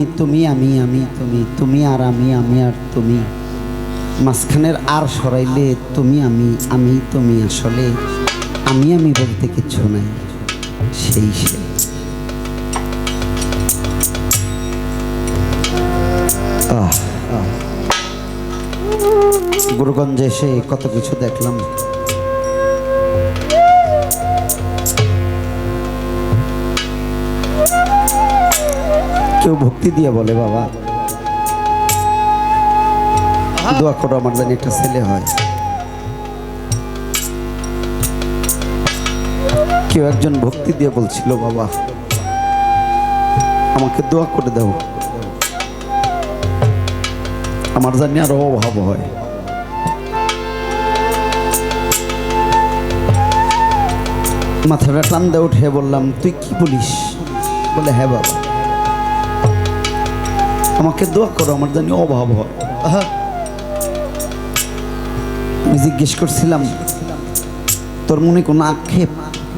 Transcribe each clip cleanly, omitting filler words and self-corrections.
তুমি আমি আমি তুমি তুমি আর আমি আর তুমি মাঝখানের আর সরাইলে তুমি আমি তুমি আসলে আমি বলতে কিছু নাই সেই সে গুরুগঞ্জে এসে কত কিছু দেখলাম। কেউ ভক্তি দিয়ে বলে বাবা দোয়া করো আমার জানি একটা ছেলে হয়। কেউ একজন ভক্তি দিয়ে বলছিল বাবা আমাকে দোয়া করে দাও আমার জানি আরো অভাব হয়। মাথাটা টান দিয়ে উঠে বললাম তুই কি বলিস? বলে হ্যাঁ বাবা আমাকে দোয়া করো আমার জানি অভাব হয়। আমি জিজ্ঞেস করছিলাম তোর মনে কোনো আক্ষেপ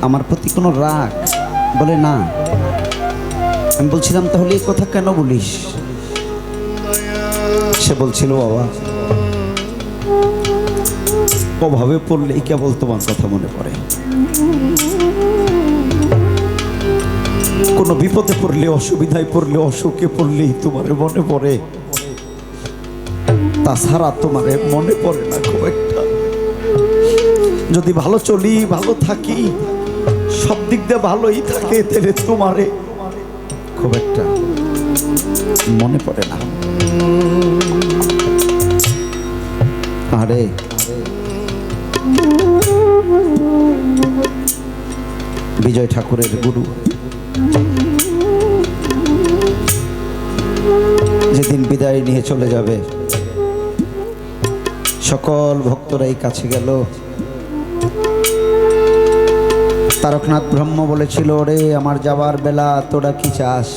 আমার প্রতি কোনো রাগ? বলে না। আমি বলছিলাম তাহলে এই কথা কেন বলিস? সে বলছিল বাবা অভাবে পড়লেই কেবল তোমার কথা মনে পড়ে, কোনো বিপদে পড়লে অসুবিধায় পড়লে অসুখে পড়লেই তোমার মনে পড়ে, তাছাড়া তোমার মনে পড়ে না খুব একটা। যদি ভালো চলি ভালো থাকি সব দিক দিয়ে ভালোই থাকে তাহলে তোমারে খুব একটা মনে পড়ে না। আরে বিজয় ঠাকুরের গুরু যেদিন বিদায় নিয়ে চলে যাবে সকল ভক্তরাই কাছে গেল। তারকনাথ ব্রহ্ম বলেছিল রে আমার যাবার বেলা তোরা কি চাস?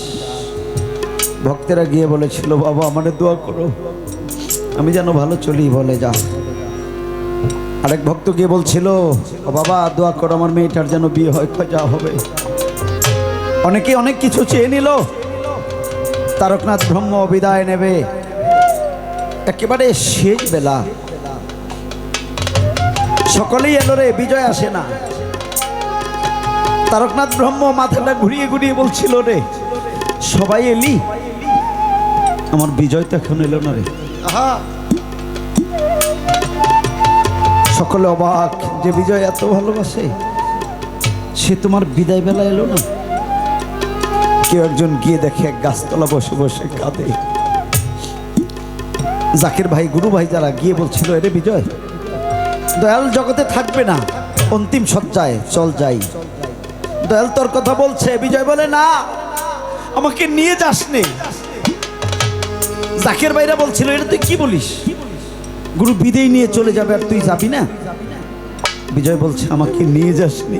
ভক্তেরা গিয়ে বলেছিল বাবা আমারে দোয়া করো আমি যেন ভালো চলি। বলে যা। আরেক ভক্ত গিয়ে বলছিল ও বাবা দোয়া করো আমার মেয়েটার যেন বিয়ে হয়। যা হবে। অনেকে অনেক কিছু চেয়ে নিল। তারকনাথ ব্রহ্ম বিদায় নেবে একেবারে শেষ বেলা, সকলেই এলো রে বিজয় আসে না। তারকনাথ ব্রহ্ম মাথাটা ঘুরিয়ে ঘুরিয়ে বলছিল রে সবাই এলি আমার বিজয় তো এখন এলো না রে। সকলে অবাক যে বিজয় এত ভালোবাসে সে তোমার বিদায় বেলা এলো না। কেউ একজন গিয়ে দেখে এক গাছতলা বসে বসে কাঁদে। জাকির ভাই গুরু ভাই যারা গিয়ে বলছিল এরে বিজয় দয়াল জগতে থাকবে না অন্তিম সজ্জায় চল যাই। দয়াল তোর কথা বলছে। বিজয় বলে না আমাকে নিয়ে যাস নে। জাকির ভাইরা বলছিল এটা তুই কি বলিস? গুরু বিদায় নিয়ে চলে যাবে আর তুই যাবি না? বিজয় বলছে আমাকে নিয়ে যাস নি,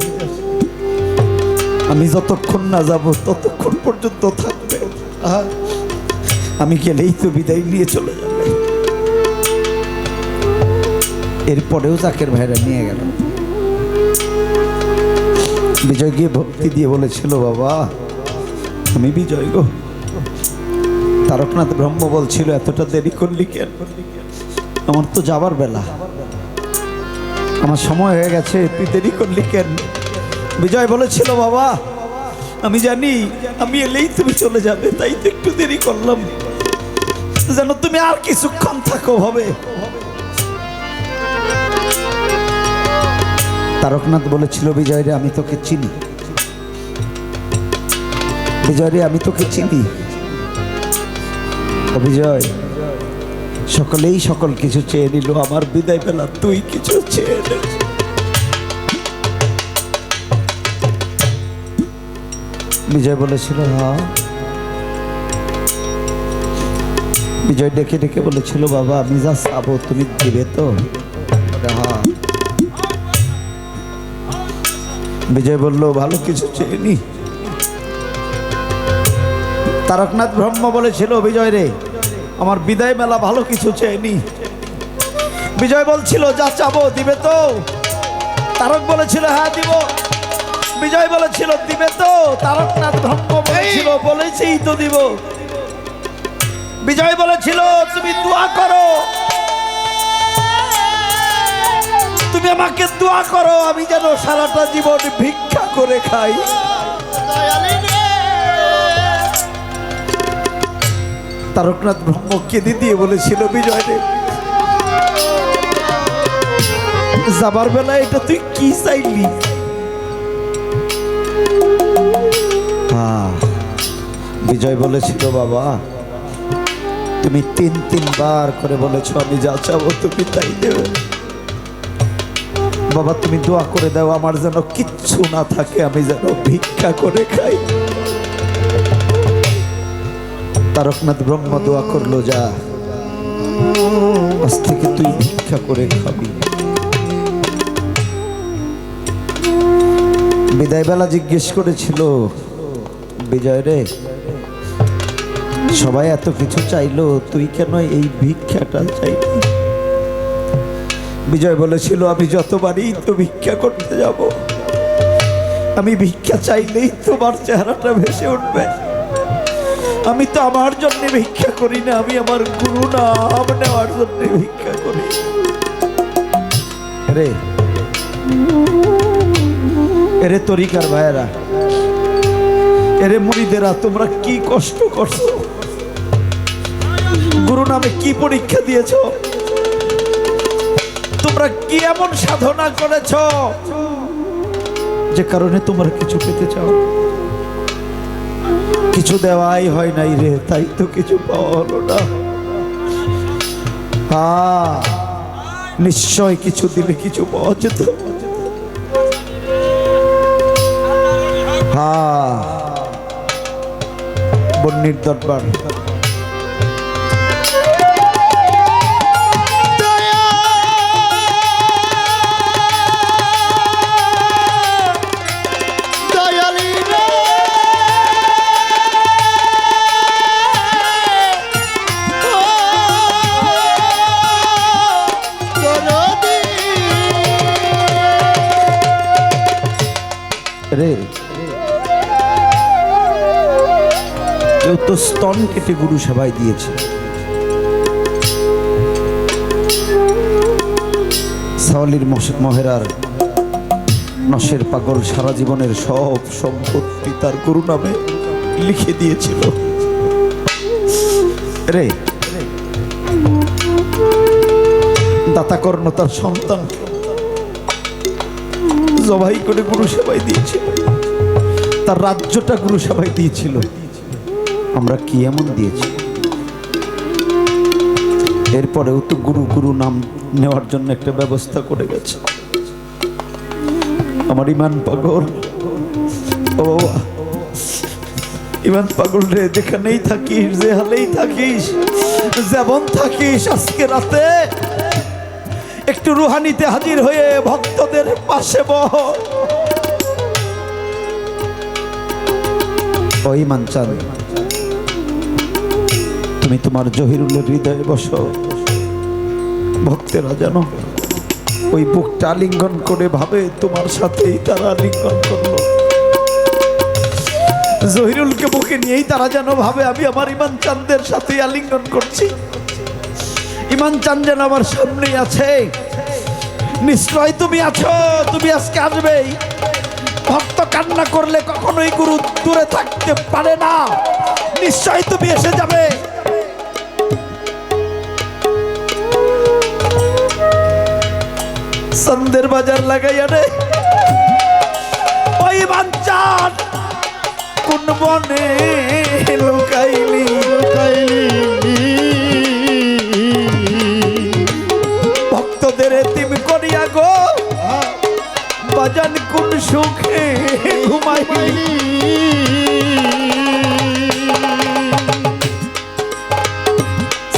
আমি যতক্ষণ না যাব ততক্ষণ পর্যন্ত থাকবে, আমি গেলেই তো বিদায় নিয়ে চলে যাবে। এরপরেও জাকের ভাইরা নিয়ে গেল। বিজয় গিয়ে ভক্তি দিয়ে বলেছিল বাবা আমি বিজয় গো। তারকনাথ ব্রহ্ম বলছিল এতটা দেরি করলি কেন? আমার তো যাবার বেলা, আমার সময় হয়ে গেছে, তুই দেরি করলি কেন? বিজয় বলেছিল বাবা আমি জানি আমি এলেই তুমি চলে যাবে, তাই তো একটু দেরি করলাম যেন তুমি আর কিছুক্ষণ থাকো হবে। তারকনাথ বলেছিল বিজয় রে আমি তোকে চিনি, বিজয় রে আমি তোকে চিনি। বিজয় সকলেই সকল কিছু চেয়ে নিল, আমার বিদায় বেলা তুই কিছু চেয়ে নে। বিজয় বলেছিল হ্যাঁ। বিজয় ডেকে ডেকে বলেছিল বাবা আমি যা চাবো তুমি দিবে তো? হ্যাঁ। বিজয় বলল ভালো কিছু চেয়েনি। তারকনাথ ব্রহ্ম বলেছিল বিজয় রে আমার বিদায় মেলা ভালো কিছু চেয়েনি। বিজয় বলছিল যা চাবো দিবে তো? তারক বলেছিল হ্যাঁ দিব। বিজয় বলেছিল দিবে তো? তারকনাথ ব্রহ্ম বলেছিল বলেছেই তো দিব। বিজয় বলেছিল তুমি দোয়া করো, তুমি আমাকে দোয়া করো আমি যেন সারাটা জীবন ভিক্ষা করে খাই। তারকনাথ ব্রহ্ম কেঁদে দিয়ে বলেছিল বিজয় রে, যাবার বেলা এটা তুই কি চাইলি? বিজয় বলেছিল বাবা তুমি তিনবার করে বলেছো আমি যা চাবো তুমি তাই দেবে। বাবা তুমি দোয়া করে দাও আমার যেন কিচ্ছু না থাকে, আমি যেন ভিক্ষা করে খাই। তারকনাথ ব্রহ্ম দোয়া করলো, যা আজ থেকে তুই ভিক্ষা করে খাবি। বিদায় বেলা জিজ্ঞেস করেছিল বিজয় রে, সবাই এত কিছু চাইলো তুই কেন এই ভিক্ষাটা চাইলি? বিজয় বলেছিল আমি যতবারই তো ভিক্ষা করতে যাব, আমি ভিক্ষা চাইলেই তোমার চেহারাটা ভেসে উঠবে। আমি তো আমার জন্য ভিক্ষা করি না, আমি আমার গুরু নাম নেওয়ার জন্য ভিক্ষা করি। রে এরে তরিকার ভাইয়েরা, এরে মুরিদেরা, তোমরা কি কষ্ট করছো, গুরু নামে কি পরীক্ষা দিয়েছো, তোমরা কি এমন সাধনা করেছো যে কারণে তোমরা কিছু পেতে চাও? কিছু দেওয়াই হয় নাই রে, তাই তো কিছু পাওয়া হলো না। নিশ্চয় কিছু দিলে কিছু পাওয়া যেত। বন্নির দরবার রে, কেউ তো স্তন কেটে গুরু সেবায় দিয়েছে, সাওয়ালির মহেরার নশের পাগল সারা জীবনের সব সম্পত্তি তার গুরু নামে লিখে দিয়েছিল। রে দাতাকর্ণ তার সন্তান জবাই করে গুরু সেবায় দিয়েছিল, তার রাজ্যটা গুরু সেবায় দিয়েছিল। আমরা কি এমন দিয়েছি? এরপরেও তো গুরু গুরু নাম নেওয়ার জন্য একটা ব্যবস্থা করে গেছে। আমার ইমান পাগল, ও ইমান পাগল রে, যেখানেই থাকিস, যে হালেই থাকিস, যেমন থাকিস, আজকে রাতে একটু রুহানিতে হাজির হয়ে ভক্তদের পাশে বহ। ও ইমান চাঁদ, তুমি তোমার জহিরুলের হৃদয়ে বসো। ভক্তেরা যেন ওই বুকটা আলিঙ্গন করে ভাবে তোমার সাথেই তারা আলিঙ্গন করলো। জহিরুলকে বুকে নিয়েই তারা যেন ভাবে আমি আমার ইমান চাঁদের সাথেই আলিঙ্গন করছি। ইমান চাঁদ যেন আমার সামনেই আছে। নিশ্চয় তুমি আছো, তুমি আজকে আসবেই। ভক্ত কান্না করলে কখনোই গুরু দূরে থাকতে পারে না, নিশ্চয় তুমি এসে যাবে। সন্দের বাজার লাগাইয়া রে, ওই বাঞ্চান কোন বনে লুকাইলি, ভক্তদের এতিম করিয়া গো বাজান কোন সুখে ঘুমাইলি।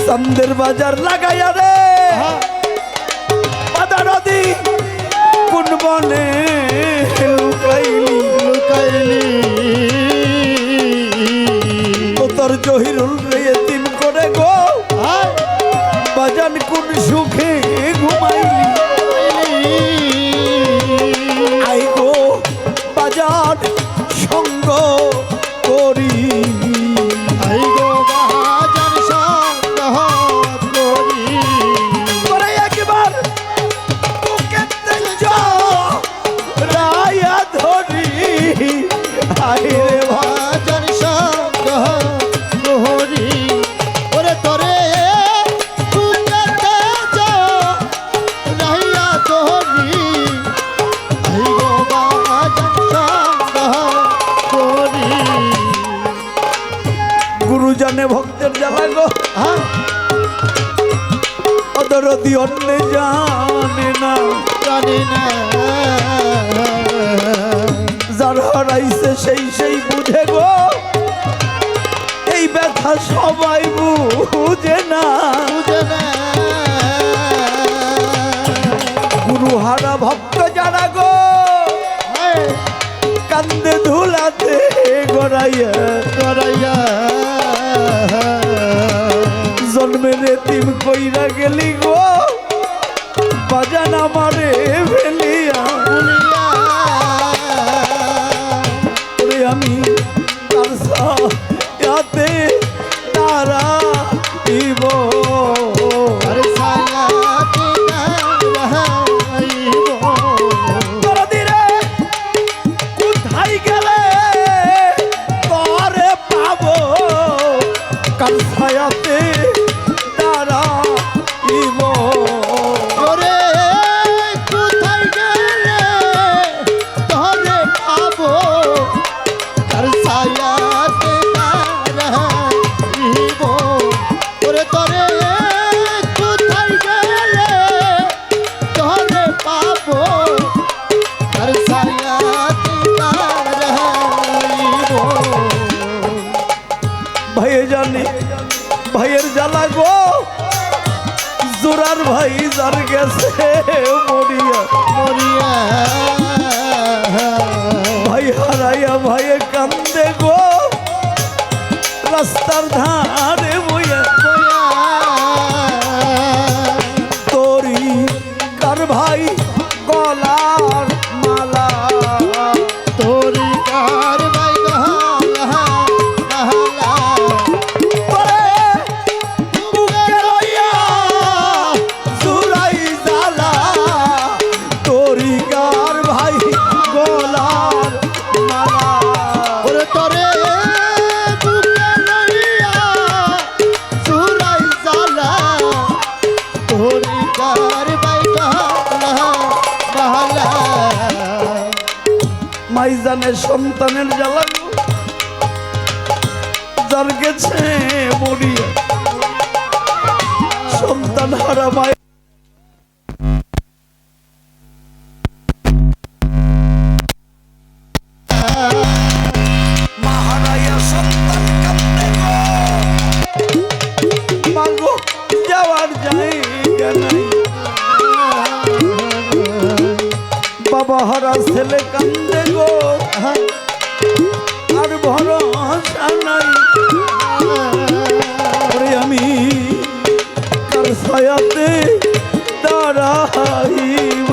সন্দের বাজার লাগাইয়া রে, নদী কোন বনে লুকাইলি, তোর জহিরুল রে এতিম করে গো বাজান কোন সুখে ঘুমাইলি। আই গো বাজান সঙ্গ করি, আই গো বাজান ভক্তের জ্বালা গো অদরদি অন্য জানে না যার হারাইছে সেই বুঝে গো এই ব্যথা সবাই বুঝে না গুরু হারা ভক্ত যারা গো কান্দে ধুলাতে গড়াইয়া জন্মের এতিম কইরা গেলি গো বাজান আমারে ফেলিয়া ওরে আমি তার সাথে তারা দিব ছায়াতে তারা দিব ওরে কোথায় গেলে ধরে পাবো তার ছায়াতে তারা দিব ওরে তরে কোথায় গেলে ধরে পাবো তার ছায়াতে তারা দিব ভাইয়ে জানি ভাইয়ের জ্বালা গো জোরার ভাই যার গেছে মরিয়া ভাই হারাইয়া ভাইয়ে কান্দে গো রাস্তার ধারে বইয়া তোরি কার ভাই গলার মালা তোরি কার ভাই মাইজানের সন্তানের জ্বালা যার গেছে মরিয়া সন্তান হারা মাই মাহারাইয়া সন্তান কান্দে গো মাগো যাওয়ার জায়গা নাই বাবা হারা ছেলে কান্দে গো আর ভরসা নাই আমি কার ছায়াতে দাঁড়াইব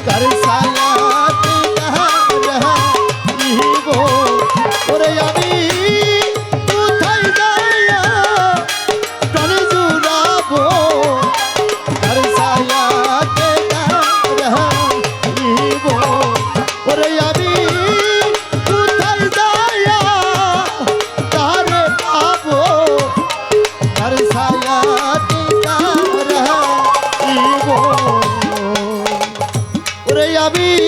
কার ছায়াতে দাঁড়াইব ওরে আমি কোথায় যাইয়া প্রাণ জুড়াবো কার ছায়াতে দাঁড়াইব ওরে আমি কোথায় যাইয়া তারে পাবো কার ছায়াতে দাঁড়াইব ওরে আমি